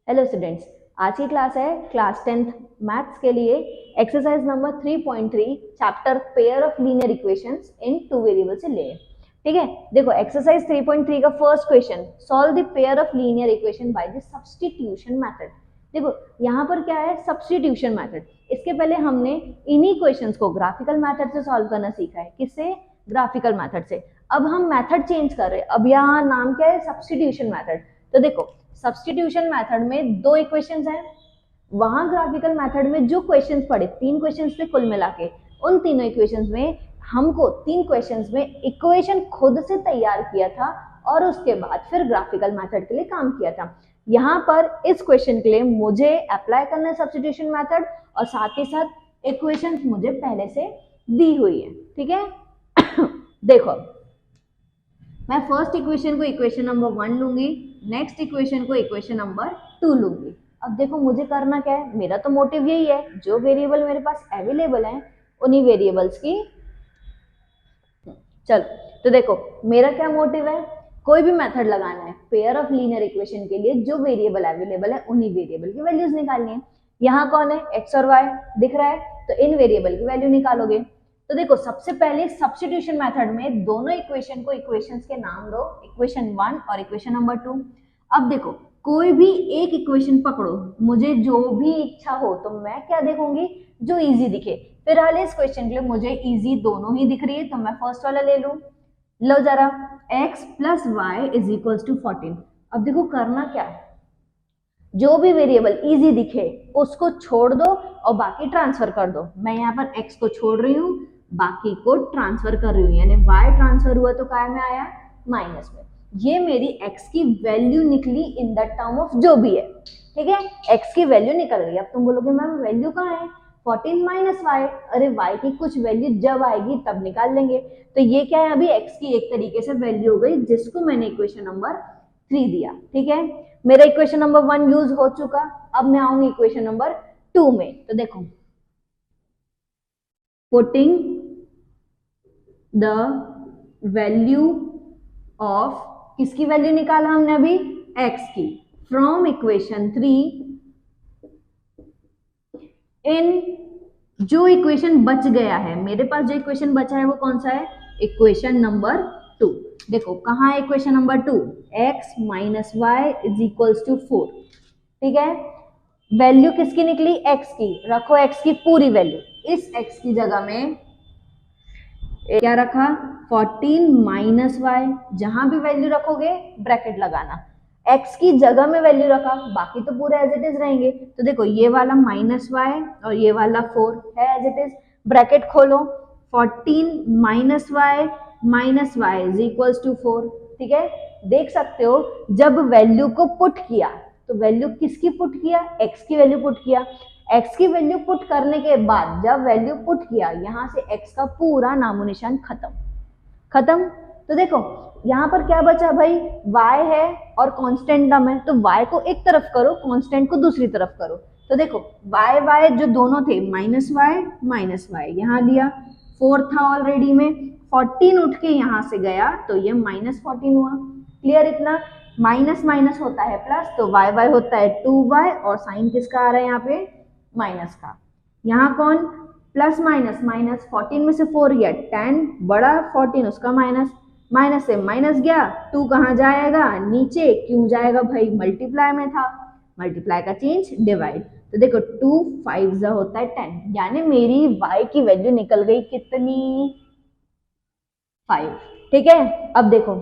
Hello students, आज की class है क्लास 10th मैथ्स के लिए exercise number 3.3 chapter pair of linear equations in two variable से लिए। ठीक है, देखो एक्सरसाइज 3.3 का first question, solve the pair of linear equation by the substitution method. देखो यहाँ पर क्या है, सब्स्टिट्यूशन मेथड। इसके पहले हमने इन्हीं क्वेश्चंस को ग्राफिकल मेथड से सॉल्व करना सीखा है। किससे? ग्राफिकल मेथड से। अब हम मेथड चेंज कर रहे हैं, अब यहाँ नाम क्या है, सब्स्टिट्यूशन मेथड। तो देखो सब्स्टिट्यूशन मेथड में दो इक्वेशंस हैं, वहां ग्राफिकल मेथड में जो क्वेश्चंस पढ़े, तीन क्वेश्चंस थे कुल मिला के, उन तीनों इक्वेशंस में हमको तीन क्वेश्चंस में इक्वेशन खुद से तैयार किया था और उसके बाद फिर ग्राफिकल मेथड के लिए काम किया था। यहाँ पर इस क्वेश्चन के लिए मुझे अप्लाई करना है सब्स्टिट्यूशन मेथड और साथ ही साथ इक्वेशंस मुझे पहले से दी हुई है। ठीक है देखो मैं फर्स्ट इक्वेशन को इक्वेशन नंबर 1 लूंगी, नेक्स्ट इक्वेशन को इक्वेशन नंबर 2 लूंगी। अब देखो मुझे करना क्या है, मेरा तो मोटिव यही है, जो वेरिएबल मेरे पास अवेलेबल है उन्हीं वेरिएबल्स की। चलो तो देखो मेरा क्या मोटिव है, कोई भी मेथड लगाना है पेयर ऑफ लीनियर इक्वेशन के लिए, जो वेरिएबल अवेलेबल है उन्हीं वेरिएबल की वैल्यूज निकालनी है। यहाँ कौन है, एक्स और वाई दिख रहा है, तो इन वेरिएबल की वैल्यू निकालोगे। तो देखो सबसे पहले सब्स्टिट्यूशन मेथड में दोनों इक्वेशन को इक्वेशंस के नाम दो, इक्वेशन 1 और इक्वेशन नंबर 2। अब देखो कोई भी एक इक्वेशन पकड़ो, मुझे जो भी इच्छा हो तो मैं क्या देखूंगी, जो इजी दिखे। फिलहाल इस क्वेश्चन के लिए मुझे इजी दोनों ही दिख रही है, तो मैं फर्स्ट वाला ले लूं। लो जरा, x plus y is equals to 14। अब देखो करना क्या है, जो भी वेरिएबल इजी दिखे उसको छोड़ दो और बाकी ट्रांसफर कर दो। मैं यहाँ पर x को छोड़ रही हूँ, बाकी को ट्रांसफर कर रही हूँ, यानी y ट्रांसफर हुआ तो काय में आया, माइनस में। ये मेरी x की वैल्यू निकली इन द टर्म ऑफ जो भी है। ठीक है, x की वैल्यू निकल गई। अब तुम बोलोगे मैम वैल्यू कहाँ है, 14 माइनस वाई। अरे y की कुछ वैल्यू जब आएगी तब निकाल लेंगे। तो ये क्या है, अभी x की एक तरीके से वैल्यू हो गई, जिसको मैंने इक्वेशन नंबर 3 दिया। ठीक है, मेरा इक्वेशन नंबर 1 यूज हो चुका। अब मैं आऊंगी इक्वेशन नंबर 2 में। तो देखो पुटिंग द वैल्यू ऑफ, किसकी वैल्यू निकाला हमने अभी, x की, फ्रॉम इक्वेशन 3 इन, जो इक्वेशन बच गया है मेरे पास, जो इक्वेशन बचा है वो कौन सा है, इक्वेशन नंबर 2। देखो कहाँ है equation number 2, x minus y is equals to 4। ठीक है, वैल्यू किसकी निकली, x की, रखो x की पूरी वैल्यू। इस x की जगह में क्या रखा, 14 माइनस वाई, जहां भी वैल्यू रखोगे ब्रैकेट लगाना, x की जगह में वैल्यू रखा, बाकी तो पूरे एज इट इज रहेंगे। तो देखो ये वाला माइनस वाई और ये वाला 4 है एज इट इज, ब्रैकेट खोलो, 14 minus y is equals to 4। ठीक है, देख सकते हो जब वैल्यू को पुट किया तो वैल्यू किसकी पुट किया, x की वैल्यू पुट किया। x की वैल्यू पुट करने के बाद जब वैल्यू पुट किया, यहां से x का पूरा नामो निशान खत्म। तो देखो यहाँ पर क्या बचा भाई, y है और कांस्टेंट टर्म है, तो y को एक तरफ करो, कांस्टेंट को दूसरी तरफ करो। तो देखो y जो दोनों थे, माइनस वाई यहाँ लिया, 4 था ऑलरेडी में, 14 उठ के यहाँ से गया तो ये माइनस 14 हुआ। क्लियर इतना, माइनस माइनस होता है प्लस, तो y होता है 2y और साइन किसका आ रहा है यहाँ पे, माइनस का। यहाँ कौन, प्लस माइनस 14 में से 4 गया 10, बड़ा 14 उसका माइनस से माइनस गया, 2 कहाँ जाएगा, नीचे, क्यों जाएगा भाई, मल्टीप्लाई में था, मल्टीप्लाई का चेंज डिवाइड। तो देखो 2 5 होता है 10, यानी मेरी y की वैल्यू निकल गई कितनी, 5। ठीक है, अब देखो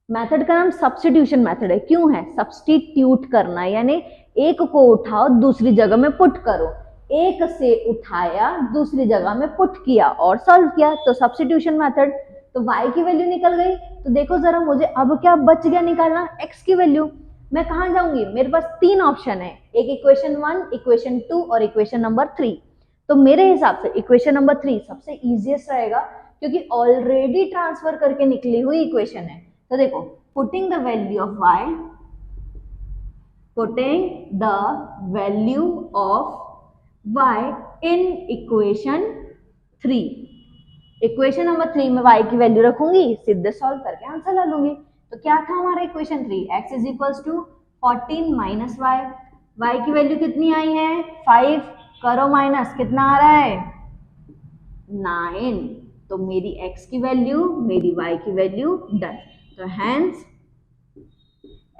मेथड का नाम सब्स्टिट्यूशन मेथड है, क्यों है, सब्स्टिट्यूट करना, यानी एक को उठाओ दूसरी जगह में पुट करो, एक से उठाया दूसरी जगह में पुट किया और सॉल्व किया, तो सब्स्टिट्यूशन मेथड। तो y की वैल्यू निकल गई। तो देखो जरा मुझे अब क्या बच गया निकालना, x की वैल्यू। मैं कहां जाऊंगी, मेरे पास 3 ऑप्शन है, एक इक्वेशन 1, इक्वेशन 2 और इक्वेशन नंबर 3। तो मेरे हिसाब से इक्वेशन नंबर 3 सबसे इजीएस्ट रहेगा, क्योंकि ऑलरेडी ट्रांसफर करके निकली हुई इक्वेशन है। तो देखो putting the value of y, putting the value of y in equation 3, equation number 3 में y की वैल्यू रखूंगी, सीधे सॉल्व करके आंसर ला लूंगी। तो क्या था हमारा equation 3, x is equals to 14 minus y, y की वैल्यू कितनी आई है 5, करो माइनस, कितना आ रहा है 9। तो मेरी x की वैल्यू, मेरी y की वैल्यू डन। तो hence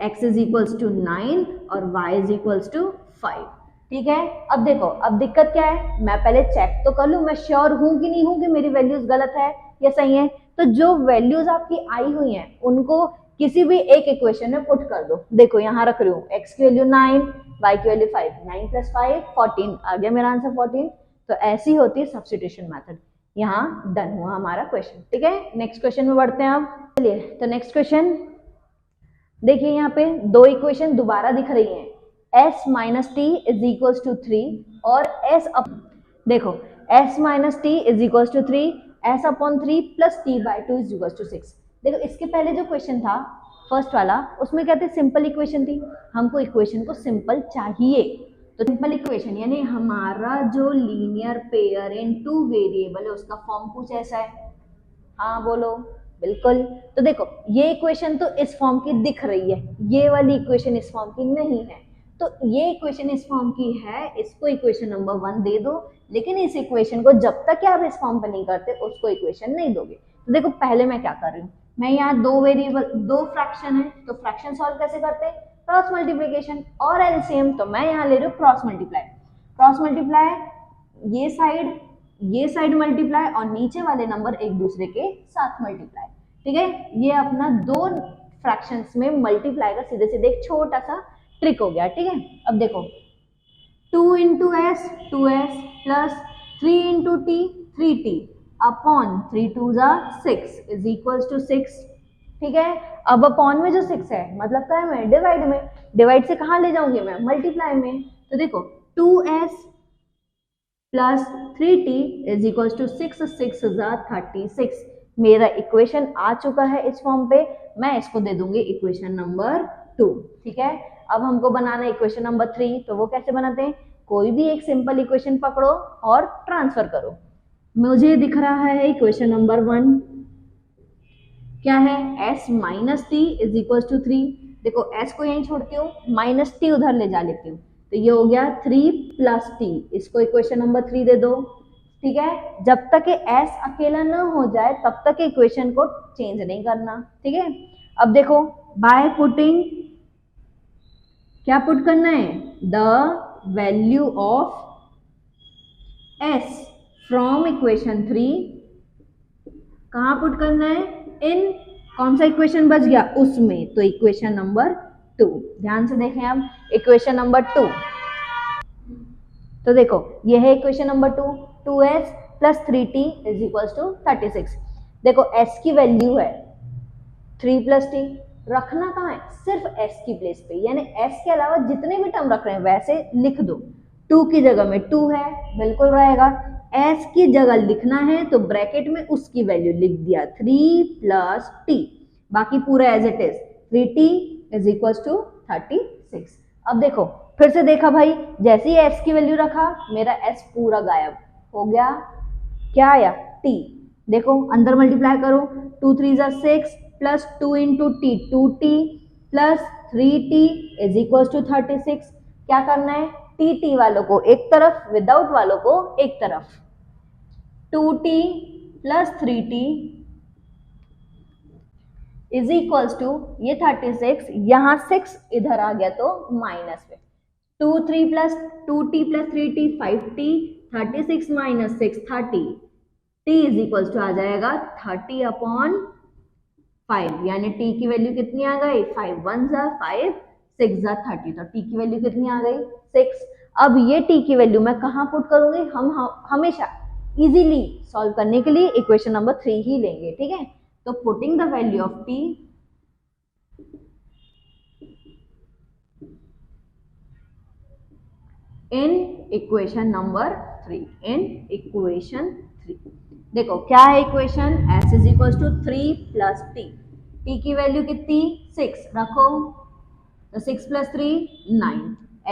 x is equals to 9 और y इज इक्वल्स टू 5। ठीक है, अब देखो, अब दिक्कत क्या है, मैं पहले चेक तो कर लूं, मैं श्योर हूं कि नहीं हूं कि मेरी वैल्यूज गलत है या सही है। तो जो वैल्यूज आपकी आई हुई हैं उनको किसी भी एक इक्वेशन में पुट कर दो। देखो यहाँ रख रही हूँ, x की वैल्यू 9, y की वैल्यू 5, 9 प्लस 5 14, आ गया मेरा आंसर 14। तो ऐसी होती है सब्स्टिट्यूशन मेथड। यहाँ डन हुआ हमारा क्वेश्चन। ठीक है, नेक्स्ट क्वेश्चन में बढ़ते हैं अब। चलिए, तो नेक्स्ट क्वेश्चन देखिए, यहाँ पे दो इक्वेशन दोबारा दिख रही हैं, s minus t is equals to 3 और देखो s minus t is equals to 3, s upon 3 plus t by 2 is equals to 6। देखो इसके पहले जो क्वेश्चन था फर्स्ट वाला, उसमें क्या थी, सिंपल इक्वेशन थी। हमको इक्वेशन को सिंपल चाहिए, तो सिंपल इक्वेशन यानी हमारा जो लीनियर पेयर इन टू वेरिएबल है उसका फॉर्म कुछ ऐसा है। हाँ बोलो, बिल्कुल। तो देखो ये इक्वेशन तो इस फॉर्म की दिख रही है, ये वाली इक्वेशन इस फॉर्म की नहीं है। तो ये इक्वेशन इस फॉर्म की है, इसको इक्वेशन नंबर 1 दे दो, लेकिन इस इक्वेशन को जब तक आप इस फॉर्म पे नहीं करते उसको इक्वेशन नहीं दोगे। तो देखो पहले मैं क्या कर रही हूँ, मैं यहाँ दो वेरिएबल, दो फ्रैक्शन है, तो फ्रैक्शन सॉल्व कैसे करते हैं, क्रॉस मल्टीप्लीकेशन और एलसीएम। तो मैं यहाँ ले रही हूँ क्रॉस मल्टीप्लाई। क्रॉस मल्टीप्लाई, ये साइड मल्टीप्लाई और नीचे वाले नंबर एक दूसरे के साथ मल्टीप्लाई। ठीक है, ये अपना दो फ्रैक्शंस में मल्टीप्लाई का सीधे सीधे एक छोटा सा ट्रिक हो गया। ठीक है, अब देखो 2 into S 2s plus 3 into T 3t upon 3 2 जा 6 इज इक्वल्स टू 6। ठीक है, अब अपॉन में जो 6 है मतलब क्या है, मैं डिवाइड में, डिवाइड से कहाँ ले जाऊंगी मैं, मल्टीप्लाई में। तो देखो 2s plus 3t is equal to 6, 6 36। मेरा इक्वेशन आ चुका है इस फॉर्म पे, मैं इसको दे दूंगी इक्वेशन नंबर 2। ठीक है, अब हमको बनाना है इक्वेशन नंबर 3। तो वो कैसे बनाते हैं, कोई भी एक सिंपल इक्वेशन पकड़ो और ट्रांसफर करो। मुझे दिख रहा है इक्वेशन नंबर 1 क्या है, s minus t is equal to 3। देखो s को यहीं छोड़ती हूँ, माइनस टी उधर ले जा लेती हूँ, तो ये हो गया 3 प्लस टी, इसको इक्वेशन नंबर 3 दे दो। ठीक है, जब तक ये s अकेला ना हो जाए तब तक इक्वेशन को चेंज नहीं करना। ठीक है, अब देखो बाय पुटिंग, क्या पुट करना है, the value of s from equation 3 कहाँ पुट करना है, इन कौन सा इक्वेशन बच गया उसमें, तो इक्वेशन नंबर 2। ध्यान से देखें अब इक्वेशन नंबर 2। तो देखो ये है equation number 2, 2s plus 3t is equal to 36। देखो s की वैल्यू है 3 प्लस टी, रखना कहाँ है, सिर्फ s की प्लेस पे, यानी s के अलावा जितने भी टर्म रख रहे हैं वैसे लिख दो। 2 की जगह में 2 है, बिल्कुल रहेगा। s की जगह लिखना है तो ब्रैकेट में उसकी वैल्यू लिख दिया 3 प्लस टी, बाकी पूरा as it is 3t is equal to 36। अब देखो फिर से देखा भाई, जैसे ही s की वैल्यू रखा मेरा s पूरा गायब हो गया, क्या आया t। देखो अंदर मल्टीप्लाई करो, 2 3 जा 6 plus 2 into t 2t plus 3t is equal to 36। क्या करना है, टी वालों को एक तरफ, विदाउट वालों को एक तरफ, 2t plus 3t is equals to ये 36, यहाँ 6 इधर आ गया तो माइनस में, 2 3 plus 2t plus 3t 5t, 36 minus 6 30, t is equals to आ जाएगा 30 अपॉन 5, यानी t की वैल्यू कितनी आ गई, 5 1 जा 5 6 जा 30, तो t की वैल्यू कितनी आ गई 6। अब ये t की वैल्यू मैं कहाँ पुट करूंगी, हम हमेशा इजीली सॉल्व करने के लिए इक्वेशन नंबर 3 ही लेंगे। ठीक है, तो putting the value of t in equation number 3, in equation 3। देखो क्या है equation, s is equal to 3 plus t की वैल्यू कितनी 6 रखो, तो 6 प्लस 3 9,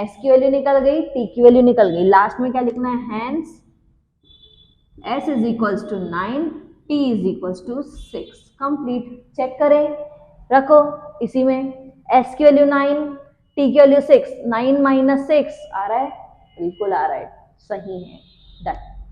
s की वैल्यू निकल गई, t की वैल्यू निकल गई, लास्ट में क्या लिखना है, hence s is equal to 9, t is equal to 6। Complete, check करें, रखो इसी में, s की वैल्यू 9, t की वैल्यू 6, 9 माइनस 6 आ रहा है, बिल्कुल आ रहा है, सही है, डन।